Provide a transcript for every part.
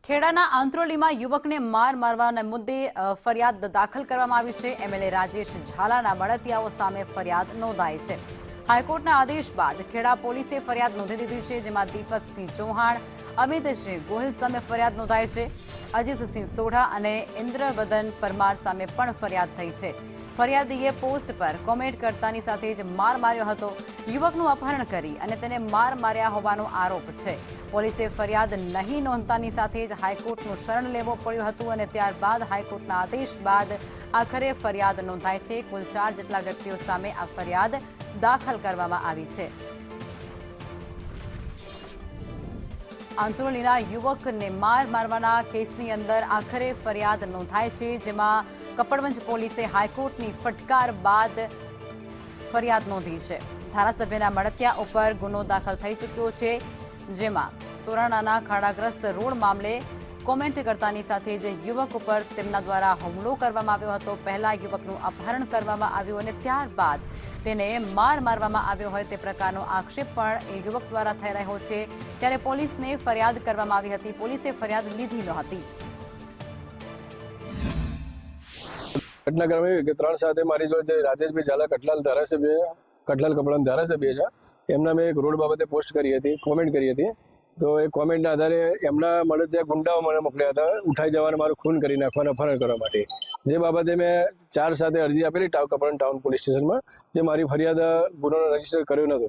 ખેડાના આંત્રોલીમાં યુવકને માર મારવાના મુદ્દે ફરિયાદ દાખલ કરવામાં આવી છે। એમએલએ રાજેશ ઝાલાના મળતિયાઓ સામે ફરિયાદ નોંધાઈ છે। હાઈકોર્ટના આદેશ બાદ ખેડા પોલીસે ફરિયાદ નોંધી દીધી છે, જેમાં દીપકસિંહ ચૌહાણ, અમિતસિંહ ગોહિલ સામે ફરિયાદ નોંધાઈ છે। અજીતસિંહ સોઢા અને ઇન્દ્રવદન પરમાર સામે પણ ફરિયાદ થઈ છે। ફરિયાદીએ પોસ્ટ પર કોમેન્ટ કરતાની સાથે જ માર માર્યો હતો। યુવકનું અપહરણ કરી અને તેને માર માર્યા હોવાનો આરોપ છે। પોલીસે ફરિયાદ નહીં નોંધતાની સાથે જ હાઈકોર્ટનું શરણ લેવો પડ્યું હતું અને ત્યારબાદ હાઈકોર્ટના આદેશ બાદ આખરે ફરિયાદ નોંધાઈ છે। કુલ 4 જેટલા વ્યક્તિઓ સામે આ ફરિયાદ દાખલ કરવામાં આવી છે। આંત્રોલીના યુવકને માર મારવાના કેસની અંદર આખરે ફરિયાદ નોંધાઈ છે, જેમાં કપડવંજ પોલીસે હાઈકોર્ટની ફટકાર બાદ ફરિયાદ નોંધી છે। ધારાસભ્યના મળતિયા ઉપર ગુનો દાખલ થઈ ચૂક્યો છે, જેમાં તોરણાના ખાડાગ્રસ્ત રોડ મામલે કોમેન્ટ કરતાની સાથે જ યુવક ઉપર તેમના દ્વારા હુમલો કરવામાં આવ્યો હતો। પહેલા યુવકનું અપહરણ કરવામાં આવ્યું અને ત્યારબાદ તેને માર મારવામાં આવ્યો હોય તે પ્રકારનો આક્ષેપ પણ એ યુવક દ્વારા થઈ રહ્યો છે। ત્યારે પોલીસને ફરિયાદ કરવામાં આવી હતી, પોલીસે ફરિયાદ લીધી નહોતી। ઘટનાક્રમ એવી કે 3 સાથે મારી જોડે રાજેશભાઈ ઝાલા કટલાલ કપડાના ધારાસભ્ય છે, એમના મેં એક રોડ બાબતે પોસ્ટ કરી હતી, કોમેન્ટ કરી હતી। તો એ કોમેન્ટના આધારે એમના મળતિયા ગુંડાઓ મને મોકલ્યા હતા ઉઠાઈ જવાને મારું ખૂન કરી નાખવાના અપહરણ કરવા માટે। જે બાબતે મેં 4 સાથે અરજી આપેલી કપડવંજ ટાઉન પોલીસ સ્ટેશનમાં, જે મારી ફરિયાદ ગુનો રજીસ્ટર કર્યો નહોતો।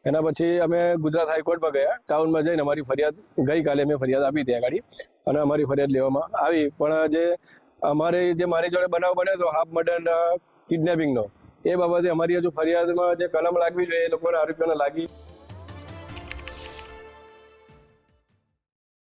એના પછી અમે ગુજરાત હાઈકોર્ટમાં ગયા, ટાઉનમાં જઈને અમારી ફરિયાદ ગઈકાલે મેં ફરિયાદ આપી ત્યાં ગાડી અને અમારી ફરિયાદ લેવામાં આવી। પણ મારી જોડે બનાવ બન્યો હતો હાફ મર્ડર કિડનેપિંગનો, એ બાબતે અમારી હજુ ફરિયાદમાં જે કલમ લાગવી જોઈએ એ લોકોના આરોપીઓને લાગી